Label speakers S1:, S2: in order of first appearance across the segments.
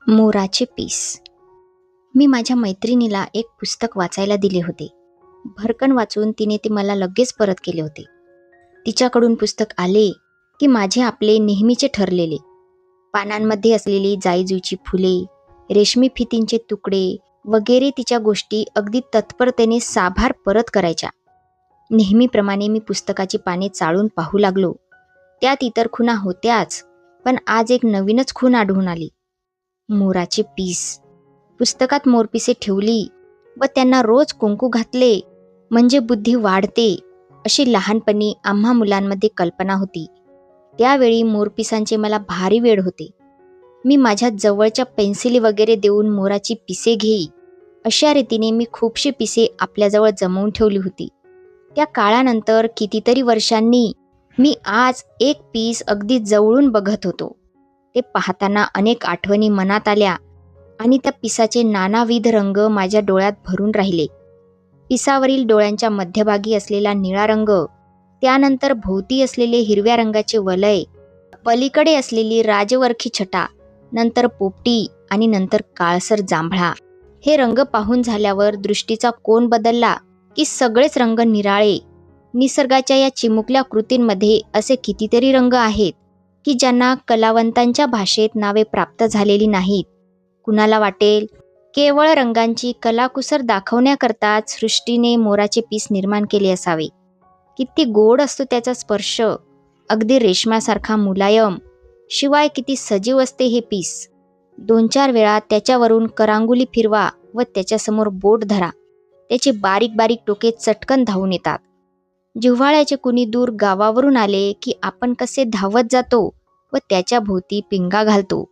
S1: मोराचे piece. मी माझ्या मैत्रिणीला एक पुस्तक वाचायला दिले होते. भरकन वाचून तिने ते मला लगेच परत केले होते. तिच्याकडून पुस्तक आले की माझे आपले नेहमीचे ठरलेले पानांमध्ये असलेली जाईजुईची फुले, रेशमी फितींचे तुकडे वगैरे तिच्या गोष्टी अगदी तत्परतेने साभार परत करायच्या. नेहमीप्रमाणे मी पुस्तकाची पाने चाळून पाहू लागलो. त्यात इतर खुणा होत्याच, पण आज एक नवीनच खूण आढळून आली. मोराचे पीस. पुस्तकात मोरपिसे ठेवली व त्यांना रोज कुंकू घातले म्हणजे बुद्धी वाढते, अशी लहानपणी आम्हा मुलांमध्ये कल्पना होती. त्यावेळी मोरपिसांचे मला भारी वेड होते. मी माझ्या जवळच्या पेन्सिली वगैरे देऊन मोराची पिसे घेई. अशा रीतीने मी खूपशी पिसे आपल्याजवळ जमवून ठेवली होती. त्या काळानंतर कितीतरी वर्षांनी मी आज एक पीस अगदी जवळून बघत होतो. ते पाहताना अनेक आठवणी मनात आल्या आणि त्या पिसाचे नानाविध रंग माझ्या डोळ्यात भरून राहिले. पिसावरील डोळ्यांच्या मध्यभागी असलेला निळा रंग, त्यानंतर भोवती असलेले हिरव्या रंगाचे वलय, पलीकडे असलेली राजवरखी छटा, नंतर पोपटी आणि नंतर काळसर जांभळा. हे रंग पाहून झाल्यावर दृष्टीचा कोन बदलला की सगळेच रंग निराळे. निसर्गाच्या या चिमुकल्या कृतींमध्ये असे कितीतरी रंग आहेत की ज्यांना कलावंतांच्या भाषेत नावे प्राप्त झालेली नाहीत. कुणाला वाटेल केवळ रंगांची कलाकुसर दाखवण्याकरताच सृष्टीने मोराचे पीस निर्माण केले असावे. किती गोड असतो त्याचा स्पर्श, अगदी रेशमासारखा मुलायम. शिवाय किती सजीव असते हे पीस. 2-4 वेळा त्याच्यावरून करांगुली फिरवा व त्याच्यासमोर बोट धरा, त्याचे बारीक बारीक टोके चटकन धावून येतात. जिव्हाळ्याचे कुणी दूर गावावरून आले की आपण कसे धावत जातो व त्याच्या भोवती पिंगा घालतो,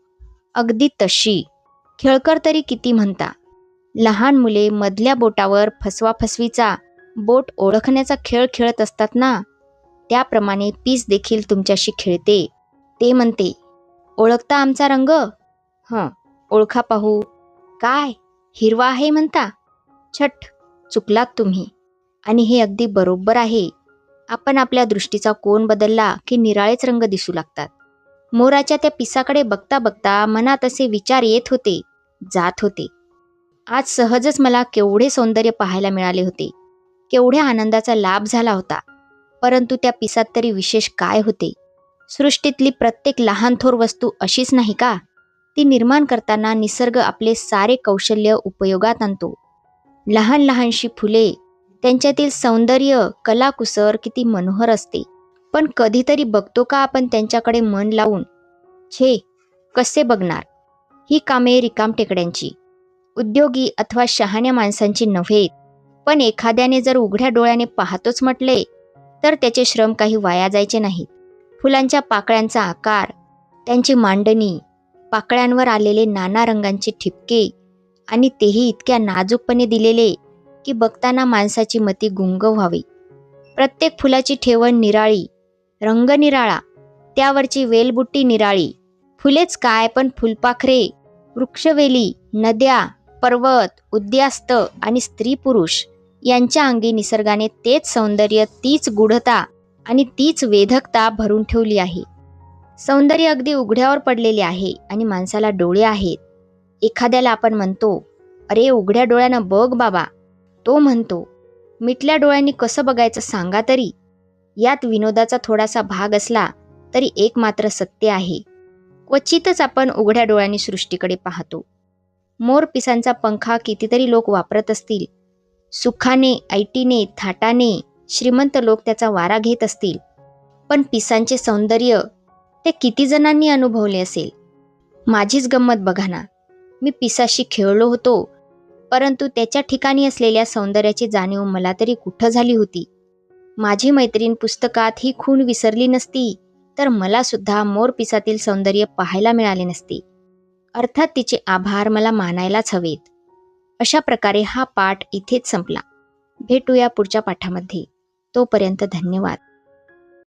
S1: अगदी तशी. खेळकर तरी किती म्हणता. लहान मुले मधल्या बोटावर फसवाफसवीचा, बोट ओळखण्याचा खेळ खेळत असतात ना, त्याप्रमाणे पीस देखील तुमच्याशी खेळते. ते म्हणते, ओळखता आमचा रंग? ओळखा पाहू. काय हिरवा आहे म्हणता? छट, चुकलात तुम्ही. आणि हे अगदी बरोबर आहे. आपण आपल्या दृष्टीचा कोन बदलला की निराळेच रंग दिसू लागतात. मोराच्या त्या पिसाकडे बघता बघता मनात असे विचार येत होते, जात होते. आज सहजच मला केवढे सौंदर्य पाहायला मिळाले होते, केवढ्या आनंदाचा लाभ झाला होता. परंतु त्या पिसात तरी विशेष काय होते? सृष्टीतली प्रत्येक लहान थोर वस्तू अशीच नाही का? ती निर्माण करताना निसर्ग आपले सारे कौशल्य उपयोगात आणतो. लहान लहानशी फुले, त्यांच्यातील सौंदर्य, कलाकुसर किती मनोहर असते. पण कधीतरी बघतो का आपण त्यांच्याकडे मन लावून? छे, कसे बघणार? ही कामे रिकामटेकड्यांची, उद्योगी अथवा शहाण्या माणसांची नव्हेत. पण एखाद्याने जर उघड्या डोळ्याने पाहतोच म्हटले तर त्याचे श्रम काही वाया जायचे नाहीत. फुलांच्या पाकळ्यांचा आकार, त्यांची मांडणी, पाकळ्यांवर आलेले नाना रंगांचे ठिपके, आणि तेही इतक्या नाजूकपणे दिलेले की बघताना माणसाची मती गुंग व्हावी. प्रत्येक फुलाची ठेवण निराळी, रंग निराळा, त्यावरची वेलबुट्टी निराळी. फुलेच काय, पण फुलपाखरे, वृक्षवेली, नद्या, पर्वत, उद्यास्त आणि स्त्री पुरुष यांच्या अंगी निसर्गाने तेच सौंदर्य, तीच गूढता आणि तीच वेधकता भरून ठेवली आहे. सौंदर्य अगदी उघड्यावर पडलेले आहे आणि माणसाला डोळे आहेत. एखाद्याला आपण म्हणतो, अरे उघड्या डोळ्यानं बघ बाबा. तो म्हणतो, मिटल्या डोळ्यांनी कसं बघायचं सांगा तरी. यात विनोदाचा थोडासा भाग असला तरी एक मात्र सत्य आहे. क्वचितच आपण उघड्या डोळ्यांनी सृष्टीकडे पाहतो. मोर पिसांचा पंखा कितीतरी लोक वापरत असतील. सुखाने, ऐटीने, थाटाने श्रीमंत लोक त्याचा वारा घेत असतील. पण पिसांचे सौंदर्य ते किती जणांनी अनुभवले असेल? माझीच गंमत बघा ना. मी पिसाशी खेळलो होतो, परंतु त्याच्या ठिकाणी असलेल्या सौंदर्याची जाणीव मला तरी कुठं झाली होती? माझी मैत्रीण पुस्तकात ही खूण विसरली नसती तर मला सुद्धा मोर पिसातील सौंदर्य पाहायला मिळाले नसते. अर्थात तिचे आभार मला मानायलाच हवेत. अशा प्रकारे हा पाठ इथेच संपला. भेटूया पुढच्या पाठामध्ये. तोपर्यंत धन्यवाद.